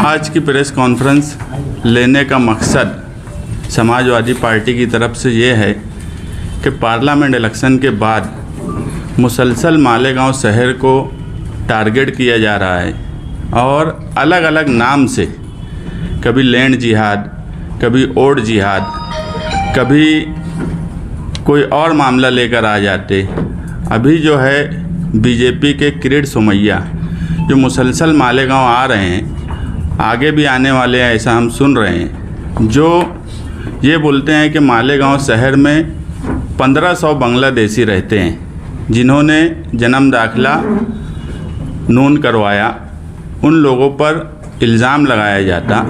आज की press conference लेने का मकसद समाजवादी पार्टी की तरफ से ये है कि पार्लियामेंट इलेक्शन के बाद मुसलसल मालेगांव शहर को टारगेट किया जा रहा है और अलग अलग नाम से, कभी लैंड जिहाद, कभी ओड जिहाद, कभी कोई और मामला लेकर आ जाते। अभी जो है बीजेपी के किरीट सोमैया जो मुसलसल मालेगांव आ रहे हैं, आगे भी आने वाले हैं, ऐसा हम सुन रहे हैं, जो ये बोलते हैं कि मालेगांव शहर में 1500 बांग्लादेशी रहते हैं जिन्होंने जन्म दाखिला नून करवाया। उन लोगों पर इल्ज़ाम लगाया जाता।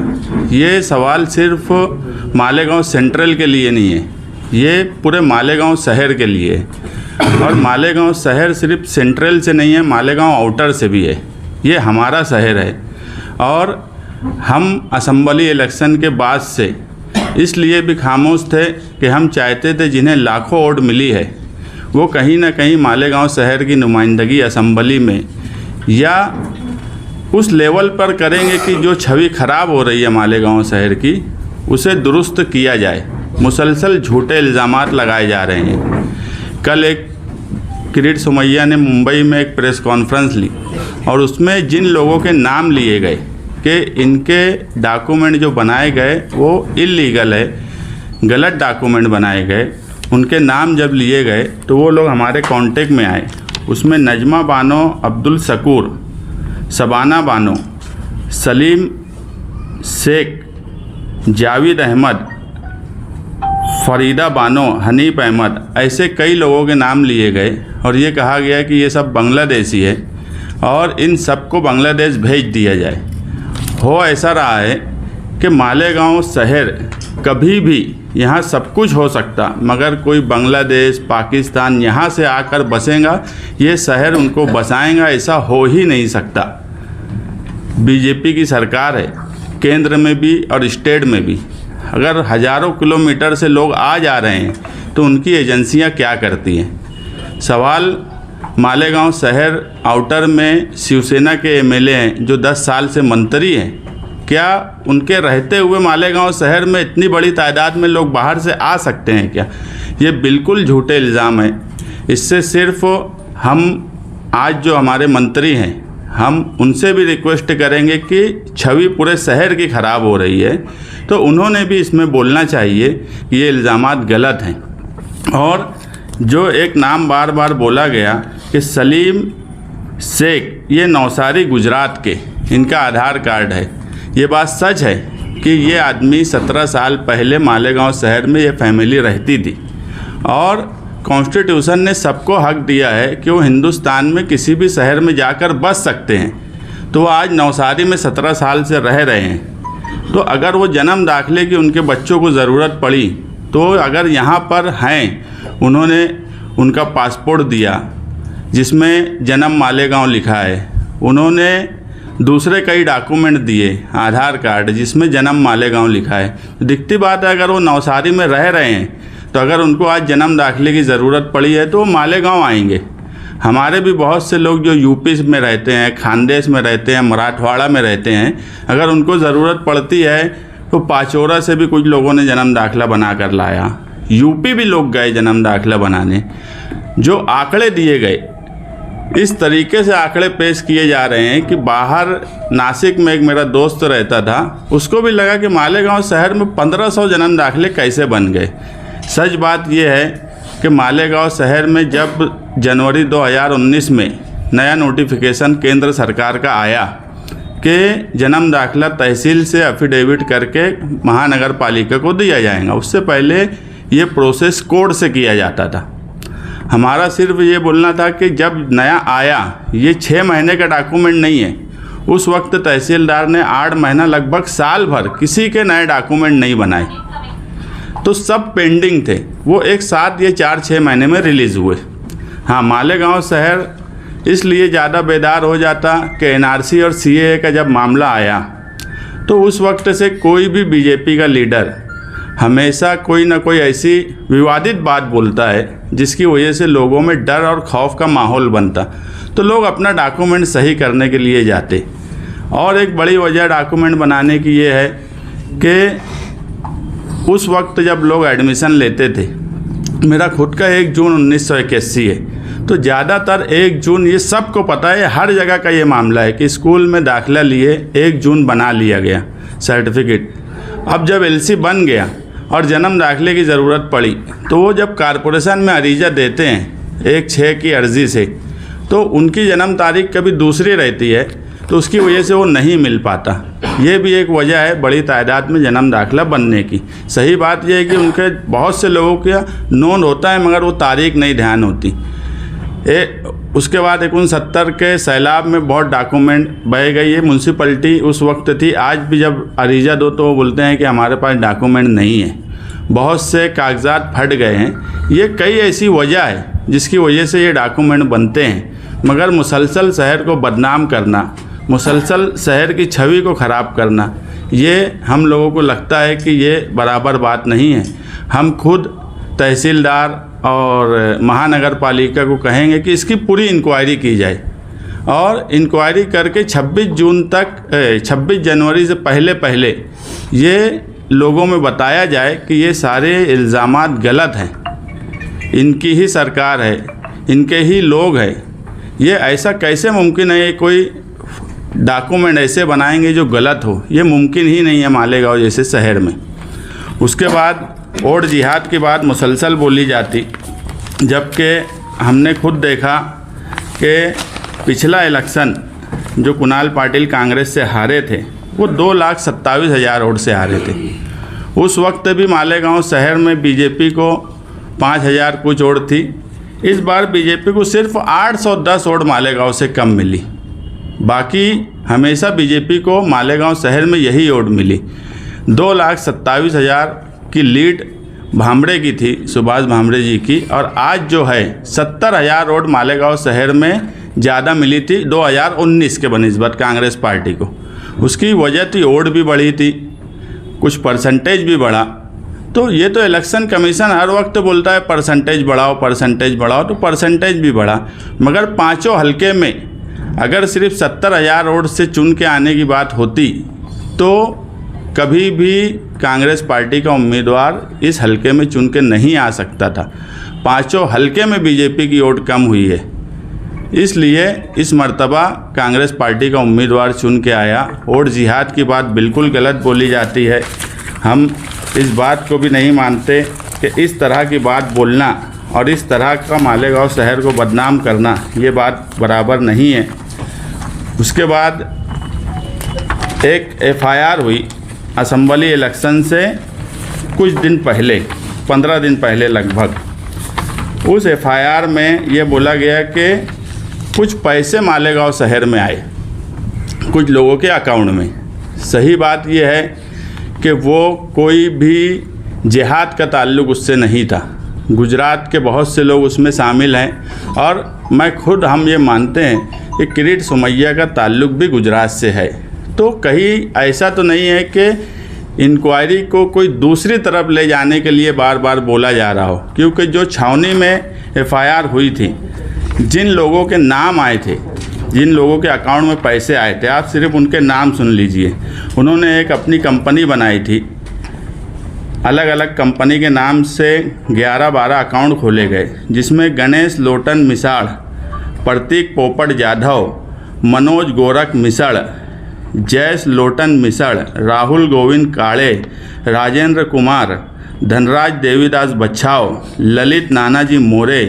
ये सवाल सिर्फ मालेगांव सेंट्रल के लिए नहीं है, ये पूरे मालेगांव शहर के लिए है। और मालेगांव शहर सिर्फ सेंट्रल से नहीं है, मालेगांव आउटर से भी है। ये हमारा शहर है और हम असेंबली इलेक्शन के बाद से इसलिए भी खामोश थे कि हम चाहते थे जिन्हें लाखों वोट मिली है वो कहीं ना कहीं मालेगांव शहर की नुमाइंदगी असेंबली में या उस लेवल पर करेंगे कि जो छवि ख़राब हो रही है मालेगांव शहर की, उसे दुरुस्त किया जाए। मुसलसल झूठे इल्ज़ामात लगाए जा रहे हैं। कल एक किरीट सोमैया ने मुंबई में एक प्रेस कॉन्फ्रेंस ली और उसमें जिन लोगों के नाम लिए गए कि इनके डॉक्यूमेंट जो बनाए गए वो इल्लीगल है, गलत डॉक्यूमेंट बनाए गए, उनके नाम जब लिए गए तो वो लोग हमारे कांटेक्ट में आए। उसमें नजमा बानो, अब्दुल शकूर, शबाना बानो, सलीम शेख, जावेद अहमद, फरीदा बानो, हनीफ अहमद, ऐसे कई लोगों के नाम लिए गए और ये कहा गया कि ये सब बांग्लादेशी है और इन सबको बांग्लादेश भेज दिया जाए। हो ऐसा रहा है कि मालेगांव शहर कभी भी, यहाँ सब कुछ हो सकता, मगर कोई बांग्लादेश, पाकिस्तान यहाँ से आकर बसेगा, ये शहर उनको बसाएगा, ऐसा हो ही नहीं सकता। बीजेपी की सरकार है, केंद्र में भी और स्टेट में भी। अगर हज़ारों किलोमीटर से लोग आ जा रहे हैं तो उनकी एजेंसियां क्या करती हैं? सवाल मालेगांव शहर आउटर में शिवसेना के एमएलए हैं जो 10 साल से मंत्री हैं, क्या उनके रहते हुए मालेगांव शहर में इतनी बड़ी तादाद में लोग बाहर से आ सकते हैं क्या? ये बिल्कुल झूठे इल्ज़ाम है। इससे सिर्फ हम आज जो हमारे मंत्री हैं, हम उनसे भी रिक्वेस्ट करेंगे कि छवि पूरे शहर की ख़राब हो रही है तो उन्होंने भी इसमें बोलना चाहिए कि ये इल्ज़ामात गलत हैं। और जो एक नाम बार बार बोला गया कि सलीम शेख, ये नौसारी गुजरात के, इनका आधार कार्ड है। ये बात सच है कि ये आदमी 17 साल पहले मालेगांव शहर में ये फैमिली रहती थी और कॉन्स्टिट्यूशन ने सबको हक दिया है कि वो हिंदुस्तान में किसी भी शहर में जाकर बस सकते हैं। तो वो आज नौसारी में 17 साल से रह रहे हैं। तो अगर वो जन्म दाखिले की उनके बच्चों को ज़रूरत पड़ी तो अगर यहाँ पर हैं, उन्होंने उनका पासपोर्ट दिया जिसमें जन्म मालेगांव लिखा है, उन्होंने दूसरे कई डॉक्यूमेंट दिए, आधार कार्ड जिसमें जन्म मालेगांव लिखा है, तो दिखती बात है अगर वो नवसारी में रह रहे हैं तो अगर उनको आज जन्म दाखिले की ज़रूरत पड़ी है तो वो मालेगांव आएंगे। हमारे भी बहुत से लोग जो यूपी में रहते हैं, खानदेश में रहते हैं, मराठवाड़ा में रहते हैं, अगर उनको ज़रूरत पड़ती है तो पाचौरा से भी कुछ लोगों ने जन्म दाखिला बना कर लाया, यूपी भी लोग गए जन्म दाखिला बनाने। जो आंकड़े दिए गए, इस तरीके से आंकड़े पेश किए जा रहे हैं कि बाहर नासिक में एक मेरा दोस्त रहता था, उसको भी लगा कि मालेगांव शहर में 1500 जन्म दाखिले कैसे बन गए। सच बात यह है कि मालेगांव शहर में जब जनवरी 2019 में नया नोटिफिकेशन केंद्र सरकार का आया कि जन्म दाखिला तहसील से एफिडेविट करके महानगर पालिका को दिया जाएगा, उससे पहले ये प्रोसेस कोर्ट से किया जाता था। हमारा सिर्फ ये बोलना था कि जब नया आया, ये 6 महीने का डॉक्यूमेंट नहीं है, उस वक्त तहसीलदार ने 8 महीना, लगभग साल भर किसी के नए डॉक्यूमेंट नहीं बनाए, तो सब पेंडिंग थे। वो एक साथ ये 4-6 महीने में रिलीज़ हुए। हाँ, मालेगांव शहर इसलिए ज़्यादा बेदार हो जाता कि एनआरसी और सीएए का जब मामला आया तो उस वक्त से कोई भी बीजेपी का लीडर हमेशा कोई ना कोई ऐसी विवादित बात बोलता है जिसकी वजह से लोगों में डर और खौफ का माहौल बनता, तो लोग अपना डॉक्यूमेंट सही करने के लिए जाते और एक बड़ी वजह डॉक्यूमेंट बनाने की ये है कि उस वक्त जब लोग एडमिशन लेते थे, मेरा खुद का 1 जून 1981 है, तो ज़्यादातर 1 जून ये सबको पता है, हर जगह का ये मामला है कि स्कूल में दाखिला लिए 1 जून बना लिया गया सर्टिफिकेट। अब जब LC बन गया और जन्म दाखिले की ज़रूरत पड़ी, तो वो जब कॉरपोरेशन में अरीजा देते हैं 1/6 की अर्ज़ी से, तो उनकी जन्म तारीख कभी दूसरी रहती है, तो उसकी वजह से वो नहीं मिल पाता। ये भी एक वजह है बड़ी तादाद में जन्म दाखिला बनने की। सही बात यह है कि उनके बहुत से लोगों का नोन होता है, मगर वो तारीख नहीं ध्यान होती। उसके बाद 69 के सैलाब में बहुत डॉक्यूमेंट बह गई है। म्यूनसिपलिटी उस वक्त थी, आज भी जब अरीजा दो तो वो बोलते हैं कि हमारे पास डॉक्यूमेंट नहीं है, बहुत से कागजात फट गए हैं। ये कई ऐसी वजह है जिसकी वजह से ये डॉक्यूमेंट बनते हैं, मगर मुसलसल शहर को बदनाम करना, मुसलसल शहर की छवि को ख़राब करना, ये हम लोगों को लगता है कि ये बराबर बात नहीं है। हम खुद तहसीलदार और महानगर पालिका को कहेंगे कि इसकी पूरी इंक्वायरी की जाए और इंक्वायरी करके 26 जनवरी से पहले ये लोगों में बताया जाए कि ये सारे इल्ज़ामात गलत हैं, इनकी ही सरकार है, इनके ही लोग हैं। ये ऐसा कैसे मुमकिन है, कोई डॉक्यूमेंट ऐसे बनाएंगे जो गलत हो? ये मुमकिन ही नहीं है मालेगांव जैसे शहर में। उसके बाद और जिहाद की बात मुसलसल बोली जाती, जबकि हमने खुद देखा कि पिछला इलेक्शन जो कुणाल पाटिल कांग्रेस से हारे थे, वो 2,27,000 वोट से हारे थे। उस वक्त भी मालेगांव शहर में बीजेपी को 5,000 कुछ वोट थी। इस बार बीजेपी को सिर्फ 810 वोट मालेगांव से कम मिली। बाकी हमेशा बीजेपी को मालेगांव शहर में यही वोट मिली। 2,27,000 की लीड भामड़े की थी, सुभाष भामड़े जी की, और आज जो है 70,000 वोट मालेगांव शहर में ज़्यादा मिली थी 2019 के बनिस्बत कांग्रेस पार्टी को। उसकी वजह थी वोट भी बढ़ी थी, कुछ परसेंटेज भी बढ़ा। तो ये तो इलेक्शन कमीशन हर वक्त बोलता है परसेंटेज बढ़ाओ, परसेंटेज बढ़ाओ, तो परसेंटेज भी बढ़ा, मगर पाँचों हलके में अगर सिर्फ 70,000 वोट से चुन के आने की बात होती तो कभी भी कांग्रेस पार्टी का उम्मीदवार इस हलके में चुन के नहीं आ सकता था। पाँचों हलके में बीजेपी की वोट कम हुई है, इसलिए इस मर्तबा कांग्रेस पार्टी का उम्मीदवार चुन के आया। वोट जिहाद की बात बिल्कुल गलत बोली जाती है। हम इस बात को भी नहीं मानते कि इस तरह की बात बोलना और इस तरह का मालेगांव शहर को बदनाम करना, ये बात बराबर नहीं है। उसके बाद एक FIR हुई असेंबली इलेक्शन से कुछ दिन पहले, 15 दिन पहले लगभग। उस FIR में ये बोला गया कि कुछ पैसे मालेगांव शहर में आए कुछ लोगों के अकाउंट में। सही बात ये है कि वो कोई भी जिहाद का ताल्लुक़ उससे नहीं था। गुजरात के बहुत से लोग उसमें शामिल हैं और मैं खुद हम ये मानते हैं कि किरीट सोमैया का ताल्लुक़ भी गुजरात से है। तो कहीं ऐसा तो नहीं है कि इंक्वायरी को कोई दूसरी तरफ ले जाने के लिए बार बार बोला जा रहा हो, क्योंकि जो छावनी में FIR हुई थी, जिन लोगों के नाम आए थे, जिन लोगों के अकाउंट में पैसे आए थे, आप सिर्फ उनके नाम सुन लीजिए। उन्होंने एक अपनी कंपनी बनाई थी, अलग अलग कंपनी के नाम से 11-12 अकाउंट खोले गए, जिसमें गणेश लोटन मिसाड़, प्रतीक पोपट जाधव, मनोज गोरख मिसड़, जयस लोटन मिसड़, राहुल गोविंद काड़े, राजेंद्र कुमार, धनराज देवीदास बच्छाव, ललित नानाजी मोरे,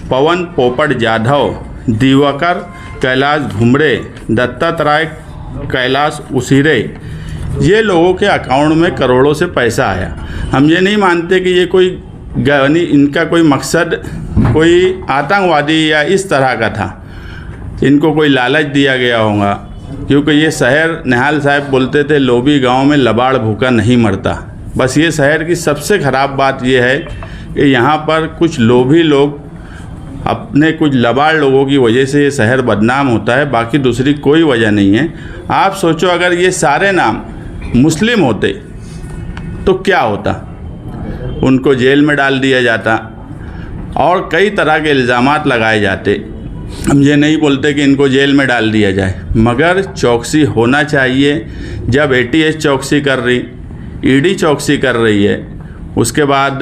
पवन पोपट जाधव, दिवाकर कैलाश घुमरे, दत्तात्रेय कैलाश उसीरे, ये लोगों के अकाउंट में करोड़ों से पैसा आया। हम ये नहीं मानते कि ये कोई इनका कोई मकसद कोई आतंकवादी या इस तरह का था, इनको कोई लालच दिया गया होगा, क्योंकि ये शहर निहाल साहब बोलते थे लोभी गांव में लबाड़ भूखा नहीं मरता। बस ये शहर की सबसे ख़राब बात ये है कि यहाँ पर कुछ लोभी लोग, अपने कुछ लबाड़ लोगों की वजह से ये शहर बदनाम होता है, बाकी दूसरी कोई वजह नहीं है। आप सोचो अगर ये सारे नाम मुस्लिम होते तो क्या होता? उनको जेल में डाल दिया जाता और कई तरह के इल्ज़ामात लगाए जाते। हम ये नहीं बोलते कि इनको जेल में डाल दिया जाए, मगर चौकसी होना चाहिए। जब ATS चौकसी कर रही, ED चौकसी कर रही है, उसके बाद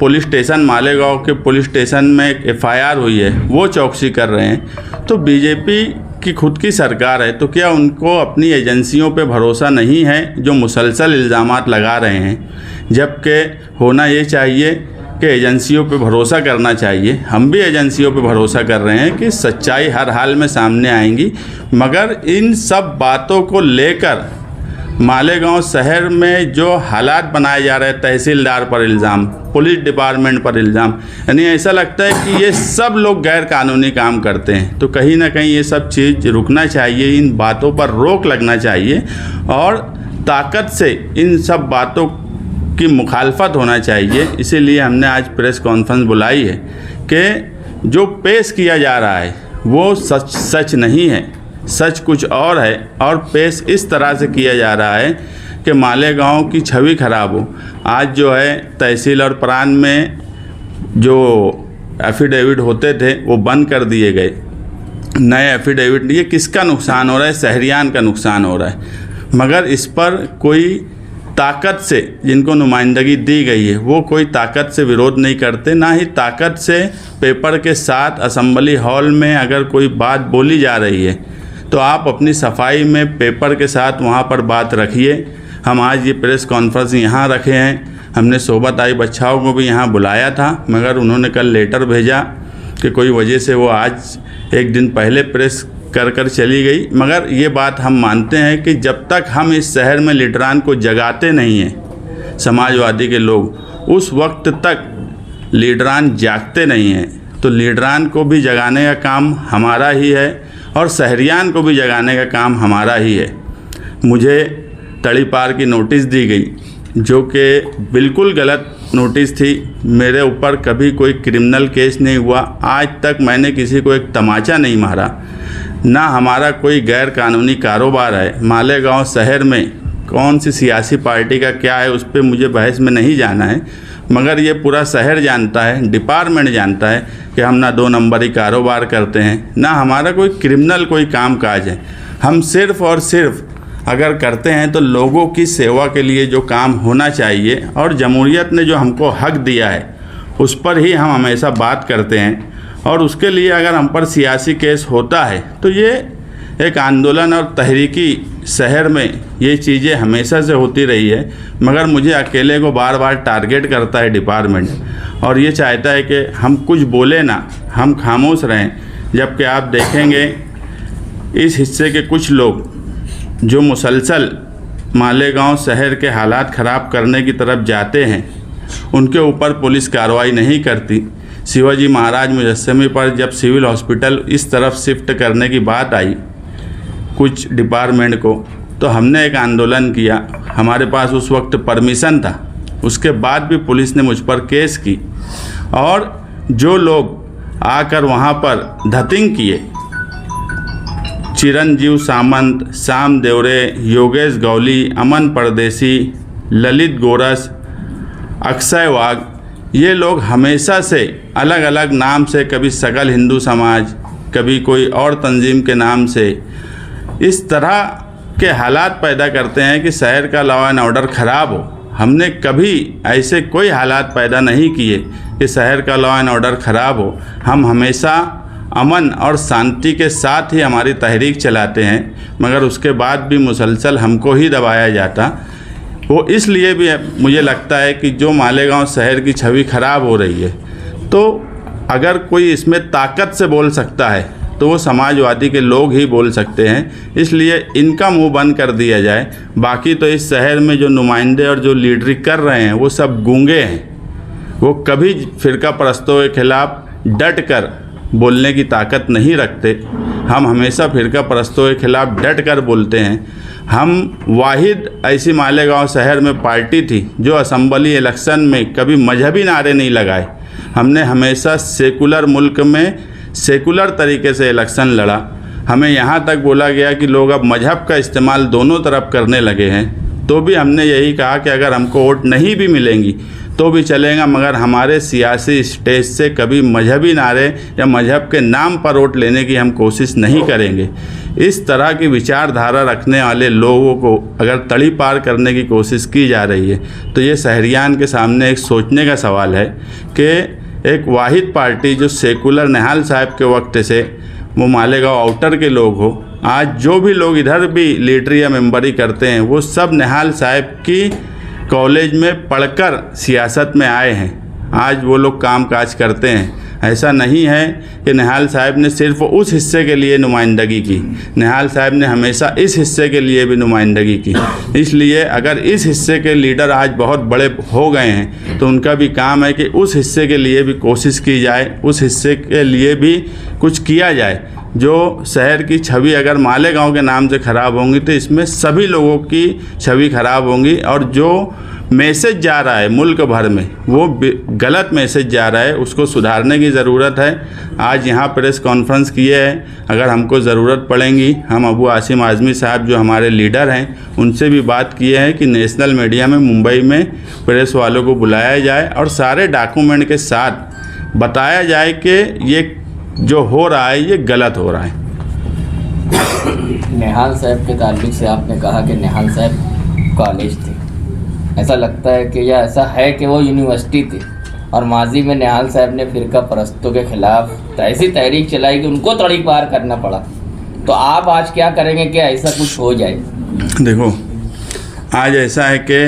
पुलिस स्टेशन मालेगांव के पुलिस स्टेशन में एक FIR हुई है, वो चौकसी कर रहे हैं, तो बीजेपी की खुद की सरकार है, तो क्या उनको अपनी एजेंसियों पे भरोसा नहीं है जो मुसलसल इल्ज़ामात लगा रहे हैं? जबकि होना ये चाहिए कि एजेंसियों पे भरोसा करना चाहिए। हम भी एजेंसियों पे भरोसा कर रहे हैं कि सच्चाई हर हाल में सामने आएंगी, मगर इन सब बातों को लेकर मालेगांव शहर में जो हालात बनाए जा रहे हैं, तहसीलदार पर इल्ज़ाम, पुलिस डिपार्टमेंट पर इल्ज़ाम, यानी ऐसा लगता है कि ये सब लोग गैर कानूनी काम करते हैं। तो कहीं ना कहीं ये सब चीज़ रुकना चाहिए, इन बातों पर रोक लगना चाहिए और ताकत से इन सब बातों की मुखालफत होना चाहिए। इसीलिए हमने आज प्रेस कॉन्फ्रेंस बुलाई है कि जो पेश किया जा रहा है वो सच नहीं है, सच कुछ और है, और पेश इस तरह से किया जा रहा है कि मालेगांव की छवि खराब हो। आज जो है तहसील और प्रांत में जो एफिडेविट होते थे वो बंद कर दिए गए, नए एफिडेविट, ये किसका नुकसान हो रहा है? शहरियान का नुकसान हो रहा है। मगर इस पर कोई ताकत से, जिनको नुमाइंदगी दी गई है, वो कोई ताकत से विरोध नहीं करते, ना ही ताकत से पेपर के साथ असेंबली हॉल में अगर कोई बात बोली जा रही है तो आप अपनी सफाई में पेपर के साथ वहाँ पर बात रखिए। हम आज ये प्रेस कॉन्फ्रेंस यहाँ रखे हैं। हमने सोबत आई बच्चाओं को भी यहाँ बुलाया था, मगर उन्होंने कल लेटर भेजा कि कोई वजह से वो आज एक दिन पहले प्रेस कर चली गई। मगर ये बात हम मानते हैं कि जब तक हम इस शहर में लीडरान को जगाते नहीं हैं, समाजवादी के लोग, उस वक्त तक लीडरान जागते नहीं हैं। तो लीडरान को भी जगाने का काम हमारा ही है और शहरियान को भी जगाने का काम हमारा ही है। मुझे तड़ीपार की नोटिस दी गई, जो कि बिल्कुल गलत नोटिस थी। मेरे ऊपर कभी कोई क्रिमिनल केस नहीं हुआ, आज तक मैंने किसी को एक तमाचा नहीं मारा, ना हमारा कोई गैर कानूनी कारोबार है। मालेगांव शहर में कौन सी सियासी पार्टी का क्या है उस पर मुझे बहस में नहीं जाना है, मगर ये पूरा शहर जानता है, डिपार्टमेंट जानता है कि हम ना 2 नंबरी कारोबार करते हैं, ना हमारा कोई क्रिमिनल कोई काम काज है। हम सिर्फ़ और सिर्फ अगर करते हैं तो लोगों की सेवा के लिए जो काम होना चाहिए और जमहूरियत ने जो हमको हक दिया है उस पर ही हम हमेशा बात करते हैं। और उसके लिए अगर हम पर सियासी केस होता है तो ये एक आंदोलन और तहरीकी शहर में ये चीज़ें हमेशा से होती रही है, मगर मुझे अकेले को बार बार टारगेट करता है डिपार्टमेंट, और ये चाहता है कि हम कुछ बोले ना, हम खामोश रहें। जबकि आप देखेंगे इस हिस्से के कुछ लोग जो मुसलसल मालेगांव शहर के हालात ख़राब करने की तरफ जाते हैं, उनके ऊपर पुलिस कार्रवाई नहीं करती। शिवाजी महाराज मुजस्समे पर जब सिविल हॉस्पिटल इस तरफ शिफ्ट करने की बात आई कुछ डिपार्टमेंट को, तो हमने एक आंदोलन किया। हमारे पास उस वक्त परमिशन था, उसके बाद भी पुलिस ने मुझ पर केस की, और जो लोग आकर वहाँ पर धतिंग किए, चिरंजीव सामंत, श्याम देवरे, योगेश गौली, अमन परदेसी, ललित गोरस, अक्षय वाघ, ये लोग हमेशा से अलग अलग नाम से, कभी सकल हिंदू समाज, कभी कोई और तंजीम के नाम से इस तरह के हालात पैदा करते हैं कि शहर का लॉ एंड ऑर्डर ख़राब हो। हमने कभी ऐसे कोई हालात पैदा नहीं किए कि शहर का लॉ एंड ऑर्डर ख़राब हो। हम हमेशा अमन और शांति के साथ ही हमारी तहरीक चलाते हैं, मगर उसके बाद भी मुसलसल हमको ही दबाया जाता। वो इसलिए भी मुझे लगता है कि जो मालेगांव शहर की छवि खराब हो रही है, तो अगर कोई इसमें ताकत से बोल सकता है तो वो समाजवादी के लोग ही बोल सकते हैं। इसलिए इनका मुंह बंद कर दिया जाए। बाकी तो इस शहर में जो नुमाइंदे और जो लीडरी कर रहे हैं वो सब गूंगे हैं। वो कभी फ़िरका परस्तों के खिलाफ डट कर बोलने की ताकत नहीं रखते। हम हमेशा फ़िरका परस्तों के खिलाफ डट कर बोलते हैं। हम वाहिद ऐसी मालेगांव शहर में पार्टी थी जो असेंबली इलेक्शन में कभी मजहबी नारे नहीं लगाए। हमने हमेशा सेकुलर मुल्क में सेकुलर तरीके से इलेक्शन लड़ा। हमें यहाँ तक बोला गया कि लोग अब मजहब का इस्तेमाल दोनों तरफ करने लगे हैं, तो भी हमने यही कहा कि अगर हमको वोट नहीं भी मिलेंगी तो भी चलेगा, मगर हमारे सियासी स्टेज से कभी मजहबी नारे या मजहब के नाम पर वोट लेने की हम कोशिश नहीं करेंगे। इस तरह की विचारधारा रखने वाले लोगों को अगर तड़ी पार करने की कोशिश की जा रही है तो ये शहरियान के सामने एक सोचने का सवाल है कि एक वाहिद पार्टी जो सेकुलर निहाल साहब के वक्त से वो मालेगांव आउटर के लोग हो, आज जो भी लोग इधर भी लीडरी या मेंबरी करते हैं वो सब निहाल साहब की कॉलेज में पढ़कर सियासत में आए हैं। आज वो लोग काम काज करते हैं। ऐसा नहीं है कि निहाल साहब ने सिर्फ उस हिस्से के लिए नुमाइंदगी की, निहाल साहब ने हमेशा इस हिस्से के लिए भी नुमाइंदगी की। इसलिए अगर इस हिस्से के लीडर आज बहुत बड़े हो गए हैं तो उनका भी काम है कि उस हिस्से के लिए भी कोशिश की जाए, उस हिस्से के लिए भी कुछ किया जाए। जो शहर की छवि अगर मालेगांव के नाम से ख़राब होंगी तो इसमें सभी लोगों की छवि ख़राब होंगी, और जो मैसेज जा रहा है मुल्क भर में वो गलत मैसेज जा रहा है, उसको सुधारने की ज़रूरत है। आज यहाँ प्रेस कॉन्फ्रेंस किए हैं, अगर हमको ज़रूरत पड़ेगी हम अबू आसिम आज़मी साहब जो हमारे लीडर हैं उनसे भी बात किए हैं कि नेशनल मीडिया में मुंबई में प्रेस वालों को बुलाया जाए और सारे डॉक्यूमेंट के साथ बताया जाए कि ये जो हो रहा है ये गलत हो रहा है। निहाल साहब के ताल्लुक से आपने कहा कि निहाल साहब कॉलेज थे, ऐसा लगता है कि या ऐसा है कि वो यूनिवर्सिटी थी और माजी में निहाल साहब ने फ़िरका परस्तों के ख़िलाफ़ ऐसी तहरीक चलाई कि उनको तड़ी पार करना पड़ा। तो आप आज क्या करेंगे कि ऐसा कुछ हो जाए? देखो, आज ऐसा है कि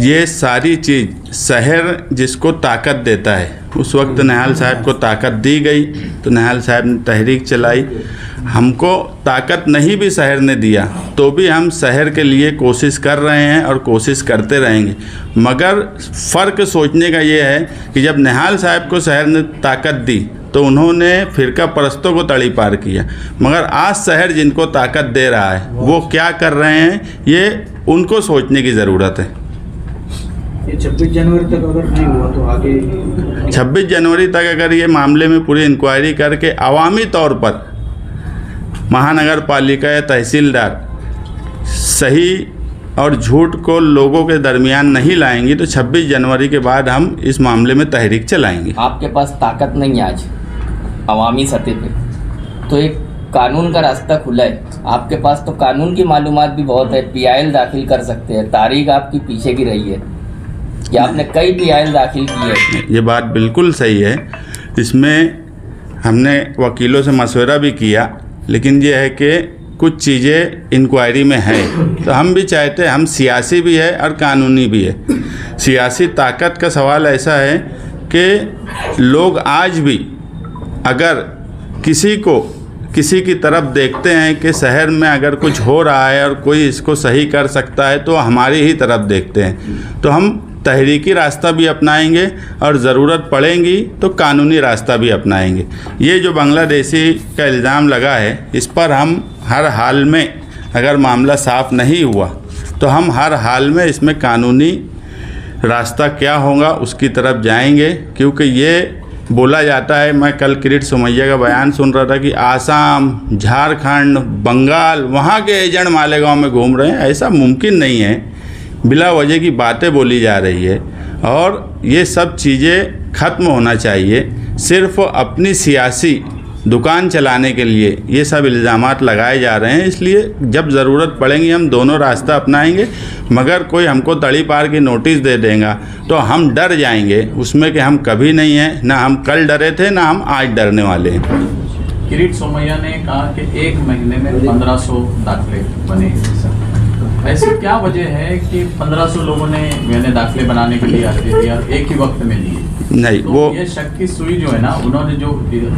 ये सारी चीज़ शहर जिसको ताकत देता है, उस वक्त निहाल साहब को ताकत दी गई तो निहाल साहब ने तहरीक चलाई। हमको ताकत नहीं भी शहर ने दिया तो भी हम शहर के लिए कोशिश कर रहे हैं और कोशिश करते रहेंगे। मगर फ़र्क सोचने का ये है कि जब निहाल साहब को शहर ने ताकत दी तो उन्होंने फ़िरका परस्तों को तड़ी पार किया, मगर आज शहर जिनको ताकत दे रहा है वो क्या कर रहे हैं ये उनको सोचने की ज़रूरत है। ये 26 जनवरी तक अगर नहीं हुआ तो आगे 26 जनवरी तक अगर ये मामले में पूरी इंक्वायरी करके अवामी तौर पर महानगर पालिका या तहसीलदार सही और झूठ को लोगों के दरमियान नहीं लाएंगी तो 26 जनवरी के बाद हम इस मामले में तहरीक चलाएंगे। आपके पास ताकत नहीं है आज अवामी सतह पे, तो एक कानून का रास्ता खुला है आपके पास, तो कानून की मालूमात भी बहुत है, PIL दाखिल कर सकते हैं। तारीख आपकी पीछे की रही है कि आपने कई PIL दाखिल की है। ये बात बिल्कुल सही है, इसमें हमने वकीलों से मशवरा भी किया, लेकिन ये है कि कुछ चीज़ें इंक्वायरी में है तो हम भी चाहते हैं, हम सियासी भी है और कानूनी भी है। सियासी ताकत का सवाल ऐसा है कि लोग आज भी अगर किसी की तरफ देखते हैं कि शहर में अगर कुछ हो रहा है और कोई इसको सही कर सकता है तो हमारी ही तरफ देखते हैं। तो हम तहरीकी रास्ता भी अपनाएंगे और ज़रूरत पड़ेगी तो कानूनी रास्ता भी अपनाएंगे। ये जो बांग्लादेशी का इल्ज़ाम लगा है इस पर हम हर हाल में, अगर मामला साफ़ नहीं हुआ तो हम हर हाल में इसमें कानूनी रास्ता क्या होगा उसकी तरफ जाएंगे, क्योंकि ये बोला जाता है, मैं कल किरीट सोमैया का बयान सुन रहा था कि आसाम, झारखंड, बंगाल वहाँ के एजेंट मालेगांव में घूम रहे हैं। ऐसा मुमकिन नहीं है, बिला वजह की बातें बोली जा रही है और ये सब चीज़ें ख़त्म होना चाहिए। सिर्फ अपनी सियासी दुकान चलाने के लिए ये सब इल्ज़ामात लगाए जा रहे हैं, इसलिए जब ज़रूरत पड़ेगी हम दोनों रास्ता अपनाएंगे। मगर कोई हमको तड़ी पार की नोटिस दे देगा तो हम डर जाएंगे उसमें कि हम कभी नहीं हैं, ना हम कल डरे थे ना हम आज डरने वाले हैं। किरीट सोमैया ने कहा कि 1 महीने में 1500 दाखिले बने। ऐसी क्या वजह है कि 1500 लोगों ने दाखिले बनाने के लिए अर्जी दिया एक ही वक्त में लिए? नहीं, तो वो ये शक की सुई जो है ना, उन्होंने जो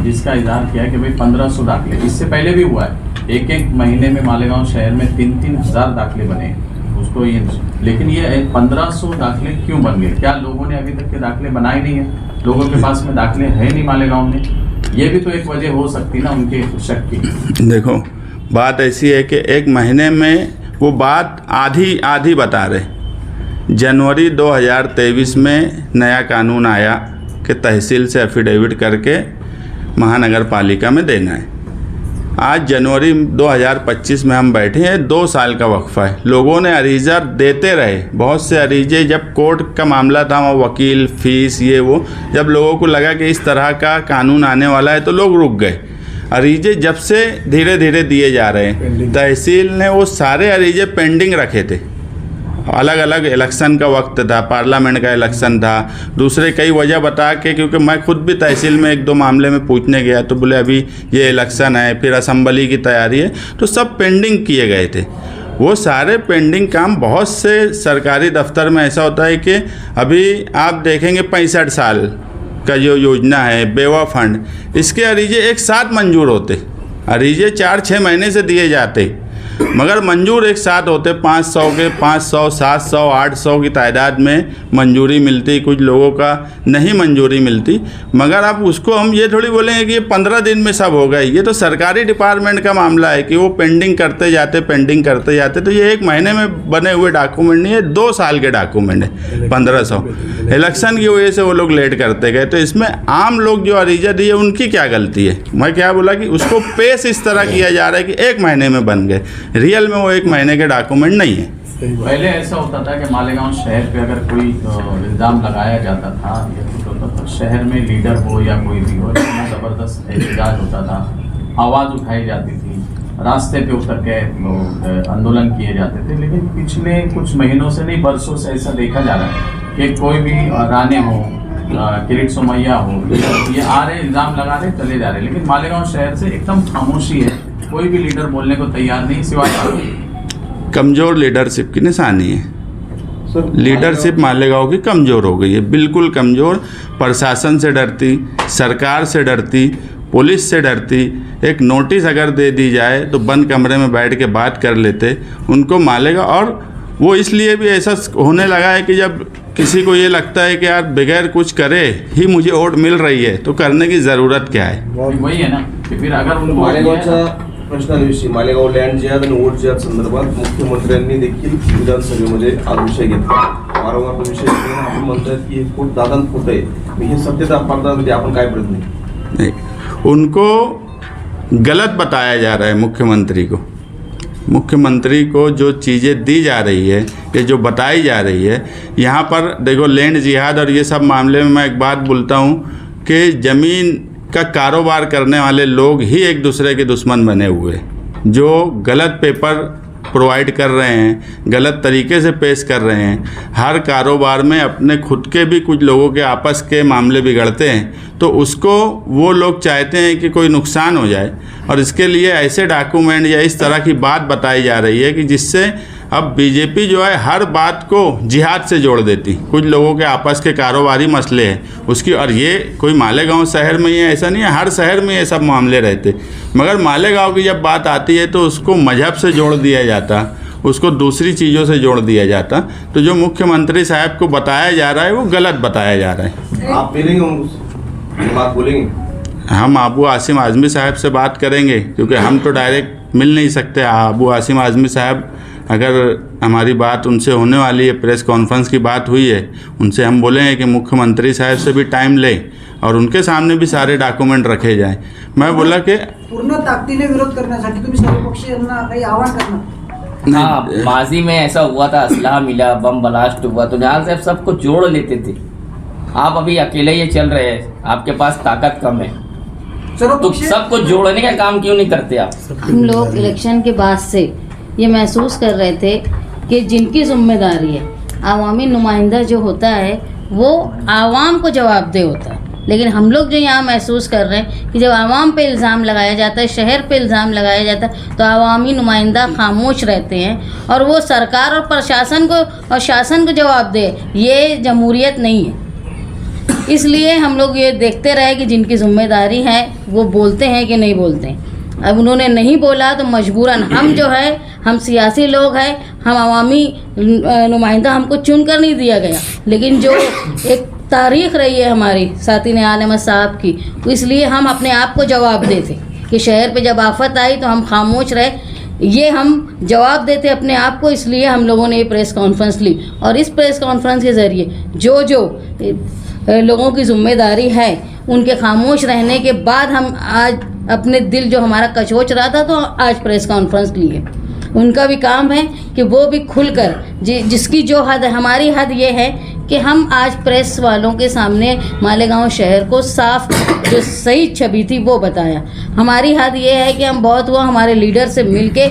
जिसका इजहार किया है कि भाई 1500 दाखिले, इससे पहले भी हुआ है, एक महीने में मालेगांव शहर में 3-3 हज़ार दाखिले बने उसको ये, लेकिन ये 1500 दाखिले क्यों बन गए? क्या लोगों ने अभी तक के दाखिले बनाए नहीं है? लोगों के पास में दाखिले है नहीं मालेगांव में, ये भी तो एक वजह हो सकती ना उनके शक की। देखो, बात ऐसी है कि 1 महीने में वो बात आधी बता रहे। जनवरी 2023 में नया कानून आया कि तहसील से एफिडेविट करके महानगर पालिका में देना है। आज जनवरी 2025 में हम बैठे हैं, 2 साल का वक्फा है। लोगों ने अरीजा देते रहे, बहुत से अरीजे, जब कोर्ट का मामला था वहाँ वकील फीस ये वो, जब लोगों को लगा कि इस तरह का कानून आने वाला है तो लोग रुक गए। अरीजे जब से धीरे धीरे दिए जा रहे हैं। तहसील ने वो सारे अरीजे पेंडिंग रखे थे, अलग अलग इलेक्शन का वक्त था, पार्लियामेंट का इलेक्शन था, दूसरे कई वजह बता के, क्योंकि मैं खुद भी तहसील में 1-2 मामले में पूछने गया तो बोले अभी ये इलेक्शन है, फिर असेंबली की तैयारी है, तो सब पेंडिंग किए गए थे। वो सारे पेंडिंग काम, बहुत से सरकारी दफ्तर में ऐसा होता है कि अभी आप देखेंगे 65 साल का जो योजना है बेवा फंड, इसके अरीजे एक साथ मंजूर होते, अरीजे 4-6 महीने से दिए जाते, मगर मंजूर एक साथ होते। 500 के 500, 700, 800 की तादाद में मंजूरी मिलती, कुछ लोगों का नहीं मंजूरी मिलती। मगर अब उसको हम ये थोड़ी बोलेंगे कि ये 15 दिन में सब हो गए। ये तो सरकारी डिपार्टमेंट का मामला है कि वो पेंडिंग करते जाते। तो ये 1 महीने में बने हुए डॉक्यूमेंट नहीं है, 2 साल के डॉक्यूमेंट है। 1500 इलेक्शन की वजह से वो लोग लेट करते गए। तो इसमें आम लोग जो अरीजा दिए उनकी क्या गलती है? मैं क्या बोला कि उसको पेश इस तरह किया जा रहा है कि 1 महीने में बन गए, रियल में वो 1 महीने के डॉक्यूमेंट नहीं है। पहले ऐसा होता था कि मालेगांव शहर पे अगर कोई इल्ज़ाम लगाया जाता था या कुछ होता था, शहर में लीडर हो या कोई भी हो, इतना ज़बरदस्त एहतजाज होता था, आवाज़ उठाई जाती थी, रास्ते पे उतर के आंदोलन किए जाते थे। लेकिन पिछले कुछ महीनों से नहीं, बरसों से ऐसा देखा जा रहा है कि कोई भी राणे हो, किरीट सोमैया हो, ये आ रहे इल्ज़ाम लगा रहे चले जा रहे, लेकिन मालेगांव शहर से एकदम खामोशी है, कोई भी लीडर बोलने को तैयार नहीं, सिवाय कमज़ोर लीडरशिप की निशानी है। लीडरशिप मालेगांव की कमज़ोर हो गई है, बिल्कुल कमज़ोर। प्रशासन से डरती, सरकार से डरती, पुलिस से डरती। एक नोटिस अगर दे दी जाए तो बंद कमरे में बैठ के बात कर लेते, उनको मालेगांव। और वो इसलिए भी ऐसा होने लगा है कि जब किसी को ये लगता है कि यार बगैर कुछ करे ही मुझे वोट मिल रही है, तो करने की ज़रूरत क्या है? वही है ना कि फिर अगर उनको मालेगावच्या प्रश्नाविषयी, मालेगाव लँड जिहाद आणि वोट जिहाद संदर्भात मुख्यमंत्र्यांनी देखील विधानसभेमध्ये आज विषय घेतला। वारंवार तो विषय घेऊन आपण म्हणतात की हे खूप दादांत होत आहे, हे सत्यता पडताळण्यासाठी आपण काय प्रयत्न नहीं, उनको गलत बताया जा रहा है। मुख्यमंत्री को जो चीज़ें दी जा रही है, ये जो बताई जा रही है, यहाँ पर देखो लैंड जिहाद और ये सब मामले में मैं एक बात बोलता हूँ कि ज़मीन का कारोबार करने वाले लोग ही एक दूसरे के दुश्मन बने हुए, जो गलत पेपर प्रोवाइड कर रहे हैं, गलत तरीके से पेश कर रहे हैं। हर कारोबार में अपने खुद के भी कुछ लोगों के आपस के मामले बिगड़ते हैं, तो उसको वो लोग चाहते हैं कि कोई नुकसान हो जाए, और इसके लिए ऐसे डॉक्यूमेंट या इस तरह की बात बताई जा रही है कि जिससे अब बीजेपी जो है हर बात को जिहाद से जोड़ देती। कुछ लोगों के आपस के कारोबारी मसले हैं उसकी, और ये कोई मालेगांव शहर में ही है ऐसा नहीं है, हर शहर में ये सब मामले रहते। मगर मालेगांव की जब बात आती है तो उसको मजहब से जोड़ दिया जाता, उसको दूसरी चीज़ों से जोड़ दिया जाता। तो जो मुख्यमंत्री साहब को बताया जा रहा है वो गलत बताया जा रहा है। आप बात बोलेंगे? हम अबू आसिम आज़मी साहब से बात करेंगे, क्योंकि हम तो डायरेक्ट मिल नहीं सकते। अबू आसिम आज़मी साहब, अगर हमारी बात उनसे होने वाली है, प्रेस कॉन्फ्रेंस की बात हुई है, उनसे हम बोलेंगे कि मुख्यमंत्री साहब से भी टाइम लें और उनके सामने भी सारे डॉक्यूमेंट रखे जाएं। मैं बोला कि पूर्ण ताकदीने विरोध करण्यासाठी तुम्ही सर्व पक्षीयांना काही आवाहन करणार? हाँ, माजी में ऐसा हुआ था, असलहा मिला, बम ब्लास्ट हुआ, तो निहाल साहब सबको जोड़ लेते थे। आप अभी अकेले ये चल रहे हैं, आपके पास ताकत कम है, तो सबको जोड़ने का काम क्यों नहीं करते आप? हम लोग इलेक्शन के बाद से ये महसूस कर रहे थे कि जिनकी जिम्मेदारी है, आवामी नुमाइंदा जो होता है वो आवाम को जवाबदेह होता है। लेकिन हम लोग जो यहाँ महसूस कर रहे हैं कि जब आवाम पे इल्ज़ाम लगाया जाता है, शहर पे इल्ज़ाम लगाया जाता है, तो आवामी नुमाइंदा खामोश रहते हैं और वो सरकार और प्रशासन को और शासन को जवाब दे। ये जमहूरियत नहीं है। इसलिए हम लोग ये देखते रहे कि जिनकी जिम्मेदारी है वो बोलते हैं कि नहीं बोलते हैं। अब उन्होंने नहीं बोला तो मजबूरन हम जो है, हम सियासी लोग हैं, हम आवामी नुमाइंदा, हमको चुन कर नहीं दिया गया, लेकिन जो एक तारीख रही है हमारी साथी निहाल अहमद साहब की, तो इसलिए हम अपने आप को जवाब देते कि शहर पे जब आफत आई तो हम खामोश रहे, ये हम जवाब देते अपने आप को। इसलिए हम लोगों ने ये प्रेस कॉन्फ्रेंस ली, और इस प्रेस कॉन्फ्रेंस के ज़रिए जो जो लोगों की जिम्मेदारी है उनके खामोश रहने के बाद हम आज अपने दिल जो हमारा कचोच रहा था, तो आज प्रेस कॉन्फ्रेंस लिए। उनका भी काम है कि वो भी खुलकर जिसकी जो हद है, हमारी हद ये है कि हम आज प्रेस वालों के सामने मालेगांव शहर को साफ जो सही छवि थी वो बताया। हमारी हद ये है कि हम बहुत वो हमारे लीडर से मिलके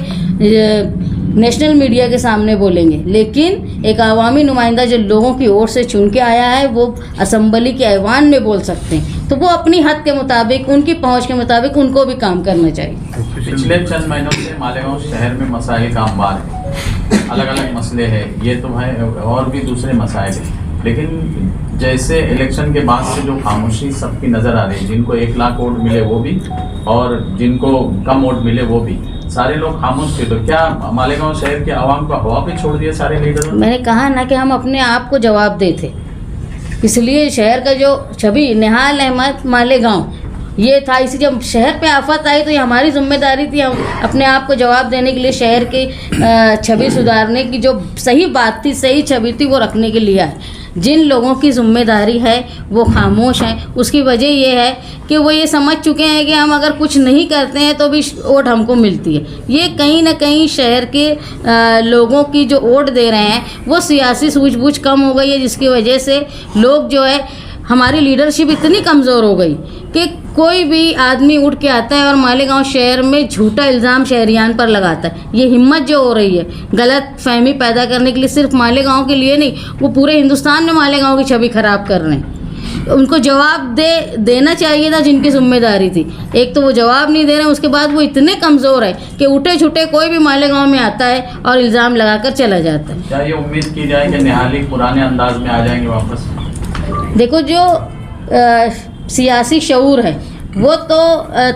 नेशनल मीडिया के सामने बोलेंगे, लेकिन एक आवामी नुमाइंदा जो लोगों की ओर से चुन के आया है वो असम्बली के ऐवान में बोल सकते हैं, तो वो अपनी हद के मुताबिक, उनकी पहुंच के मुताबिक उनको भी काम करना चाहिए। पिछले चंद महीनों से मालेगांव शहर में मसाइल का अंबार है, अलग अलग मसले हैं, ये तो है, और भी दूसरे मसाइल हैं, लेकिन जैसे इलेक्शन के बाद से जो खामोशी सबकी नज़र आ रही है, जिनको 1 लाख वोट मिले वो भी और जिनको कम वोट मिले वो भी, सारे लोग खामोश थे, तो क्या मालेगांव शहर के आवाम को हवा पे छोड़ दिया सारे लीडरों? मैंने कहा ना कि हम अपने आप को जवाब देते, इसलिए शहर का जो छवि निहाल अहमद मालेगांव ये था। इसी जब शहर पे आफत आई तो ये हमारी जिम्मेदारी थी, हम अपने आप को जवाब देने के लिए शहर की छवि सुधारने की जो सही बात थी, सही छवि थी, वो रखने के लिए आए। जिन लोगों की जिम्मेदारी है वो खामोश हैं, उसकी वजह ये है कि वो ये समझ चुके हैं कि हम अगर कुछ नहीं करते हैं तो भी वोट हमको मिलती है। ये कहीं ना कहीं शहर के लोगों की जो वोट दे रहे हैं वो सियासी सूझबूझ कम हो गई है, जिसकी वजह से लोग जो है, हमारी लीडरशिप इतनी कमज़ोर हो गई कि कोई भी आदमी उठ के आता है और मालेगांव शहर में झूठा इल्ज़ाम शहरियान पर लगाता है। ये हिम्मत जो हो रही है गलत फहमी पैदा करने के लिए, सिर्फ मालेगांव के लिए नहीं, वो पूरे हिंदुस्तान में मालेगांव की छवि खराब कर रहे हैं। उनको जवाब देना चाहिए था जिनकी जिम्मेदारी थी। एक तो वो जवाब नहीं दे रहे हैं, उसके बाद वो इतने कमज़ोर है कि उठे छुटे कोई भी मालेगांव में आता है और इल्ज़ाम लगाकर चला जाता है। क्या ये उम्मीद की जाए कि निहाली पुराने अंदाज में आ जाएंगे वापस? देखो, जो सियासी शऊर है वो तो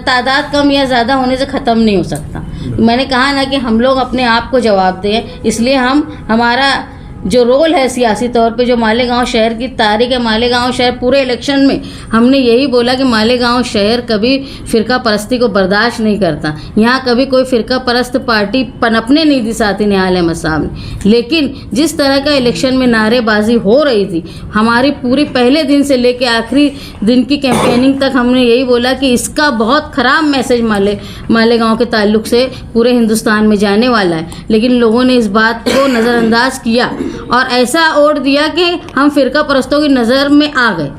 तादाद कम या ज़्यादा होने से ख़त्म नहीं हो सकता। मैंने कहा ना कि हम लोग अपने आप को जवाब दें, इसलिए हमारा जो रोल है सियासी तौर पे, जो मालेगांव शहर की तारीख है, मालेगांव शहर पूरे इलेक्शन में हमने यही बोला कि मालेगांव शहर कभी फ़िरका परस्ती को बर्दाश्त नहीं करता। यहाँ कभी कोई फ़िरका परस्त पार्टी पनपने नहीं दी साथी निहाल अहमद साहब ने। लेकिन जिस तरह का इलेक्शन में नारेबाजी हो रही थी, हमारी पूरी पहले दिन से लेकर आखिरी दिन की कैंपेनिंग तक हमने यही बोला कि इसका बहुत ख़राब मैसेज मालेगांव के ताल्लुक से पूरे हिंदुस्तान में जाने वाला है। लेकिन लोगों ने इस बात को नज़रअंदाज किया और ऐसा वोट दिया कि हम फ़िरका परस्तों की नज़र में आ गए।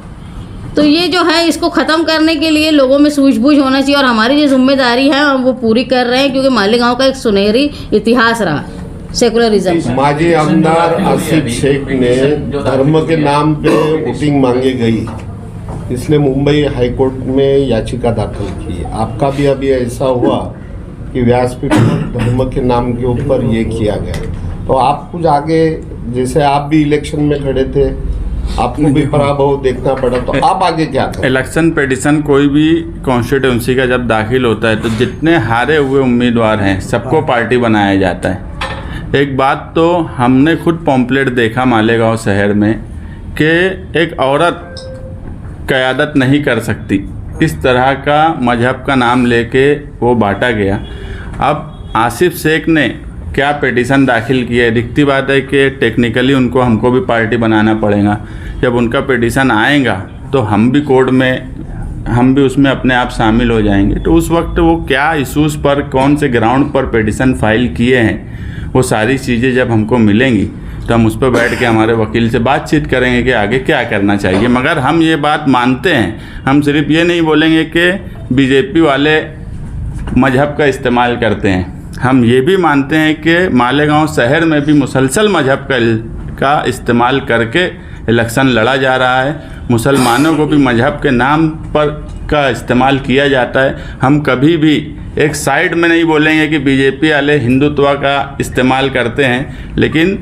तो ये जो है, इसको ख़त्म करने के लिए लोगों में सूझबूझ होना चाहिए और हमारी जो जिम्मेदारी है हम वो पूरी कर रहे हैं, क्योंकि मालेगांव का एक सुनहरी इतिहास रहा सेकुलरिज्म। माजी आमदार आसिफ शेख ने धर्म के नाम पे वोटिंग मांगी गई, इसलिए मुंबई हाईकोर्ट में याचिका दाखिल की। आपका भी अभी ऐसा हुआ कि व्यासपीठ पर धर्म के नाम के ऊपर ये किया गया, तो आप कुछ आगे, जैसे आप भी इलेक्शन में खड़े थे, आपको भी पराभव देखना पड़ा, तो आप आगे क्या करें? इलेक्शन पिटीशन कोई भी कॉन्स्टिट्यूंसी का जब दाखिल होता है तो जितने हारे हुए उम्मीदवार हैं सबको पार्टी बनाया जाता है। एक बात तो हमने खुद पॉम्पलेट देखा मालेगांव शहर में कि एक औरत क़यादत नहीं कर सकती, इस तरह का मजहब का नाम लेके वो बांटा गया। अब आसिफ शेख ने क्या पिटीशन दाखिल किया है, दिखती बात है कि टेक्निकली हमको भी पार्टी बनाना पड़ेगा। जब उनका पिटीशन आएगा तो हम भी कोर्ट में, हम भी उसमें अपने आप शामिल हो जाएंगे। तो उस वक्त वो क्या इशूज़ पर, कौन से ग्राउंड पर पिटीशन फाइल किए हैं, वो सारी चीज़ें जब हमको मिलेंगी तो हम उस पर बैठ के हमारे वकील से बातचीत करेंगे कि आगे क्या करना चाहिए। मगर हम ये बात मानते हैं, हम सिर्फ ये नहीं बोलेंगे कि बीजेपी वाले मजहब का इस्तेमाल करते हैं, हम ये भी मानते हैं कि मालेगांव शहर में भी मुसलसल मजहब का इस्तेमाल करके इलेक्शन लड़ा जा रहा है। मुसलमानों को भी मजहब के नाम पर का इस्तेमाल किया जाता है। हम कभी भी एक साइड में नहीं बोलेंगे कि बीजेपी वाले हिंदुत्व का इस्तेमाल करते हैं, लेकिन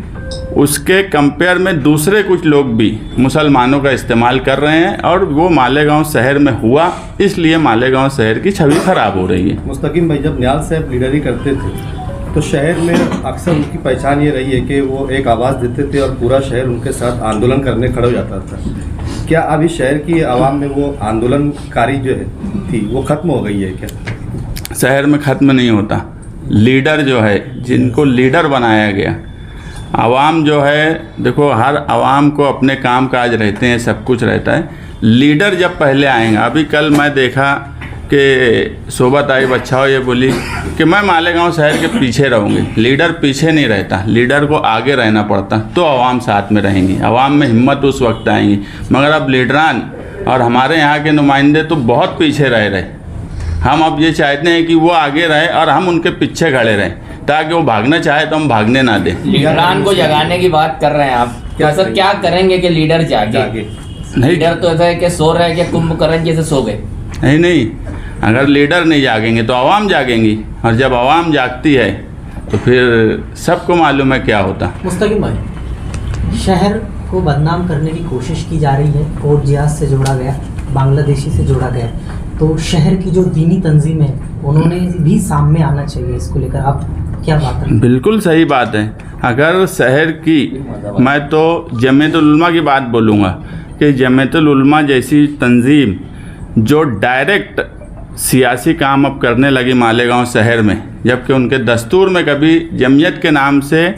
उसके कंपेयर में दूसरे कुछ लोग भी मुसलमानों का इस्तेमाल कर रहे हैं और वो मालेगांव शहर में हुआ, इसलिए मालेगांव शहर की छवि खराब हो रही है। मुस्तकीम भाई, जब निहाल साहब लीडरी करते थे तो शहर में अक्सर उनकी पहचान ये रही है कि वो एक आवाज़ देते थे और पूरा शहर उनके साथ आंदोलन करने खड़ा हो जाता था। क्या अभी शहर की आवाम में वो आंदोलनकारी जो थी वो ख़त्म हो गई है क्या? शहर में ख़त्म नहीं होता। लीडर जो है, जिनको लीडर बनाया गया, आवाम जो है, देखो हर आवाम को अपने काम काज रहते हैं, सब कुछ रहता है। लीडर जब पहले आएगा, अभी कल मैं देखा कि सोबत आई बच्चाओ ये बोली कि मैं मालेगांव शहर के पीछे रहूँगी। लीडर पीछे नहीं रहता, लीडर को आगे रहना पड़ता, तो आवाम साथ में रहेंगी, आवाम में हिम्मत उस वक्त आएंगी। मगर अब लीडरान और हमारे यहाँ के नुमाइंदे तो बहुत पीछे रहे। हम अब ये चाहते हैं कि वो आगे रहे और हम उनके पीछे खड़े रहें, ताकि वो भागना चाहे तो हम भागने ना दें। लीडरान को जगाने की बात कर रहे हैं आप, सर क्या करेंगे कि लीडर जागे? नहीं, लीडर तो ऐसा है कि सो रहे हैं कि कुंभकर्ण जैसे सो गए। नहीं, अगर लीडर नहीं जागेंगे तो आवाम जागेंगी, और जब आवाम जागती है तो फिर सबको मालूम है क्या होता। मुस्तकिम भाई, शहर को बदनाम करने की कोशिश की जा रही है, कोट जिहाद से जोड़ा गया, बांग्लादेशी से जोड़ा गया, तो शहर की जो दीनी तंजीम है उन्होंने भी सामने आना चाहिए। इसको लेकर आप क्या बात करें? बिल्कुल सही बात है। अगर शहर की, मैं तो जमीयतुल उलमा की बात बोलूँगा कि जमीयतुल उलमा जैसी तंजीम जो डायरेक्ट सियासी काम अब करने लगी मालेगांव शहर में, जबकि उनके दस्तूर में कभी जमीयत के नाम से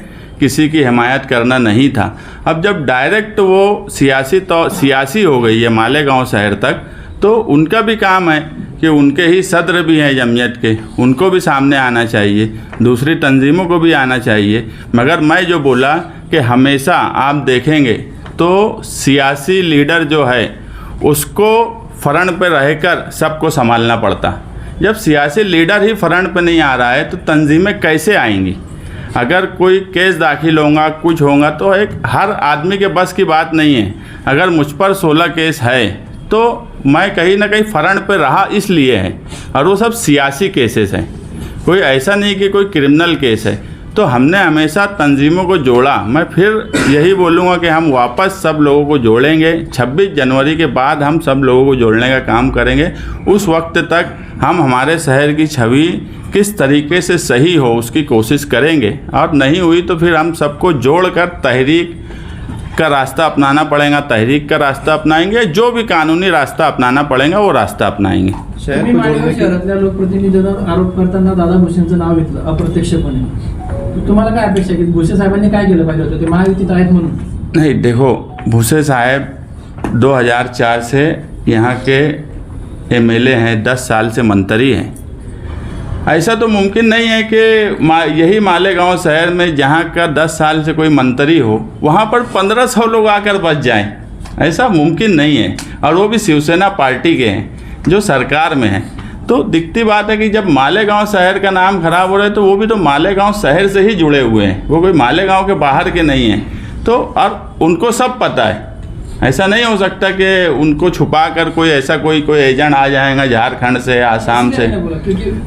किसी की हिमायत करना नहीं था, अब जब डायरेक्ट वो सियासी हो गई है मालेगांव शहर तक, तो उनका भी काम है कि उनके ही सदर भी हैं जमीयत के, उनको भी सामने आना चाहिए, दूसरी तंजीमों को भी आना चाहिए। मगर मैं जो बोला कि हमेशा आप देखेंगे तो सियासी लीडर जो है उसको फ्रंट पे रहकर सबको संभालना पड़ता। जब सियासी लीडर ही फ्रंट पे नहीं आ रहा है तो तंजीमें कैसे आएंगी? अगर कोई केस दाखिल होगा, कुछ होगा, तो एक हर आदमी के बस की बात नहीं है। अगर मुझ पर 16 केस है तो मैं कहीं ना कहीं फ्रंट पे रहा इसलिए है, और वो सब सियासी केसेस हैं, कोई ऐसा नहीं कि कोई क्रिमिनल केस है। तो हमने हमेशा तंजीमों को जोड़ा। मैं फिर यही बोलूँगा कि हम वापस सब लोगों को जोड़ेंगे। 26 जनवरी के बाद हम सब लोगों को जोड़ने का काम करेंगे। उस वक्त तक हम हमारे शहर की छवि किस तरीके से सही हो उसकी कोशिश करेंगे, और नहीं हुई तो फिर हम सबको जोड़कर तहरीक का रास्ता अपनाना पड़ेगा, तहरीक का रास्ता अपनाएंगे, जो भी कानूनी रास्ता अपनाना पड़ेगा वो रास्ता अपनाएंगे। तुम्ही मालेगाव शहरातल्या लोकप्रतिनिधींना आरोप करताना दादा भुसेंचं नाव घेतलं अप्रत्यक्षपणे, तुम्हाला काय अपेक्षा की भुसे साहेबांनी काय केलं पाहिजे होतं? ते महायुतीत आहेत म्हणून? नहीं, देखो, भुसे साहब 2004 से यहाँ के MLA हैं, 10 साल से मंत्री हैं। ऐसा तो मुमकिन नहीं है कि यही मालेगांव शहर में जहाँ का 10 साल से कोई मंत्री हो वहाँ पर 1500 लोग आकर बच जाएं, ऐसा मुमकिन नहीं है। और वो भी शिवसेना पार्टी के हैं जो सरकार में है। तो दिखती बात है कि जब मालेगांव शहर का नाम खराब हो रहा है तो वो भी तो मालेगांव शहर से ही जुड़े हुए हैं, वो कोई मालेगांव के बाहर के नहीं हैं। तो और उनको सब पता है, ऐसा नहीं हो सकता कि उनको छुपा कर कोई ऐसा कोई एजेंट आ जाएगा झारखंड से, आसाम से।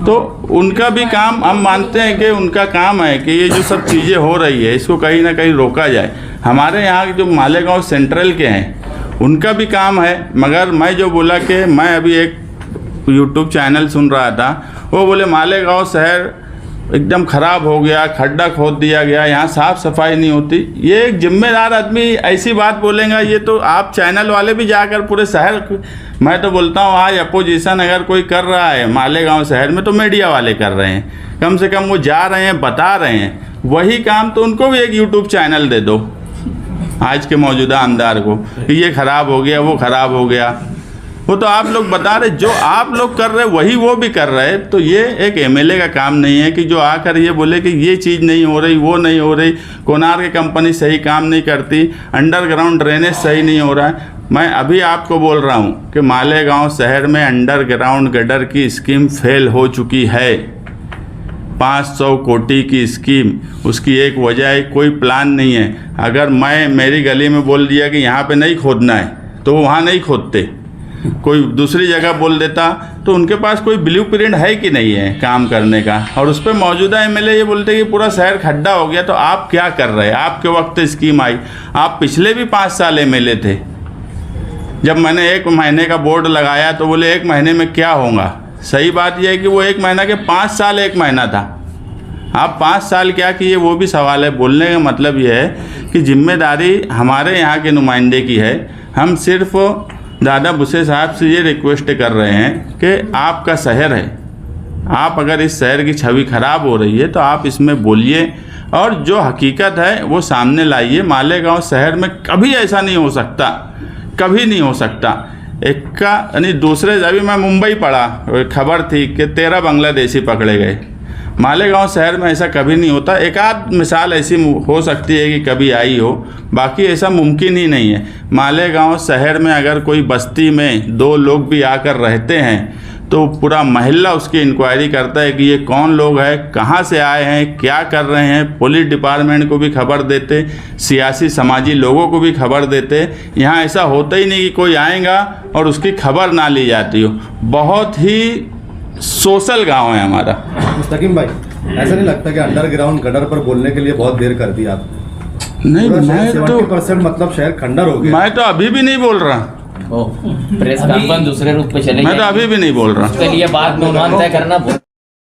तो उनका भी काम, हम मानते हैं कि उनका काम है कि ये जो सब चीज़ें हो रही है इसको कहीं ना कहीं रोका जाए। हमारे यहाँ जो मालेगांव सेंट्रल के हैं उनका भी काम है। मगर मैं जो बोला कि मैं अभी एक यूट्यूब चैनल सुन रहा था, वो बोले मालेगांव शहर एकदम ख़राब हो गया, खड्डा खोद दिया गया, यहाँ साफ़ सफाई नहीं होती। ये एक जिम्मेदार आदमी ऐसी बात बोलेगा? ये तो आप चैनल वाले भी जाकर पूरे शहर, मैं तो बोलता हूँ आज अपोजिशन अगर कोई कर रहा है मालेगांव शहर में तो मीडिया वाले कर रहे हैं, कम से कम वो जा रहे हैं, बता रहे हैं। वही काम तो उनको भी एक यूट्यूब चैनल दे दो आज के मौजूदा आमदार को कि ये ख़राब हो गया, वो ख़राब हो गया। वो तो आप लोग बता रहे, जो आप लोग कर रहे वही वो भी कर रहे। तो ये एक MLA का काम नहीं है कि जो आकर ये बोले कि ये चीज़ नहीं हो रही, वो नहीं हो रही, कोनार्क कंपनी सही काम नहीं करती, अंडरग्राउंड ड्रेनेज सही नहीं हो रहा है। मैं अभी आपको बोल रहा हूँ कि मालेगांव शहर में अंडरग्राउंड गटर की स्कीम फेल हो चुकी है। 500 कोटी की स्कीम, उसकी एक वजह है कोई प्लान नहीं है। अगर मैं मेरी गली में बोल दिया कि यहाँ पे नहीं खोदना है तो वहाँ नहीं खोदते, कोई दूसरी जगह बोल देता, तो उनके पास कोई ब्लूप्रिंट है कि नहीं है काम करने का। और उस पर मौजूदा MLA ये बोलते कि पूरा शहर खड्डा हो गया। तो आप क्या कर रहे हैं? आपके वक्त स्कीम आई, आप पिछले भी 5 साल MLA थे। जब मैंने 1 महीने का बोर्ड लगाया तो बोले 1 महीने में क्या होगा? सही बात यह है कि वो 1 महीना के 5 साल 1 महीना था। आप 5 साल क्या किए वो भी सवाल है। बोलने का मतलब ये है कि जिम्मेदारी हमारे यहाँ के नुमाइंदे की है। हम सिर्फ दादा भुसे साहब से ये रिक्वेस्ट कर रहे हैं कि आपका शहर है, आप अगर इस शहर की छवि ख़राब हो रही है तो आप इसमें बोलिए और जो हकीकत है वो सामने लाइए। मालेगांव शहर में कभी ऐसा नहीं हो सकता, कभी नहीं हो सकता। यानी दूसरे अभी मैं मुंबई पढ़ा, खबर थी कि 13 बांग्लादेशी पकड़े गए। मालेगांव शहर में ऐसा कभी नहीं होता। एक आध मिसाल ऐसी हो सकती है कि कभी आई हो, बाकी ऐसा मुमकिन ही नहीं है। मालेगांव शहर में अगर कोई बस्ती में 2 लोग भी आकर रहते हैं तो पूरा मोहल्ला उसकी इंक्वायरी करता है कि ये कौन लोग हैं, कहाँ से आए हैं, क्या कर रहे हैं। पुलिस डिपार्टमेंट को भी खबर देते, सियासी समाजी लोगों को भी खबर देते। यहाँ ऐसा होता ही नहीं कि कोई आएगा और उसकी खबर ना ली जाती हो। बहुत ही सोशल गांव है हमारा। मुस्तकीम भाई, ऐसा नहीं लगता कि अंडरग्राउंड गटर पर बोलने के लिए बहुत देर कर दी आप? नहीं, पूरा मैं शहर तो 70% मतलब शहर खंडर हो गया। मैं तो अभी भी नहीं बोल रहा। प्रेस कॉन्फ्रेंस दूसरे रूप पे चले मैं तो अभी भी नहीं बोल रहा। उसके लिए बाद में अनुमान तय करना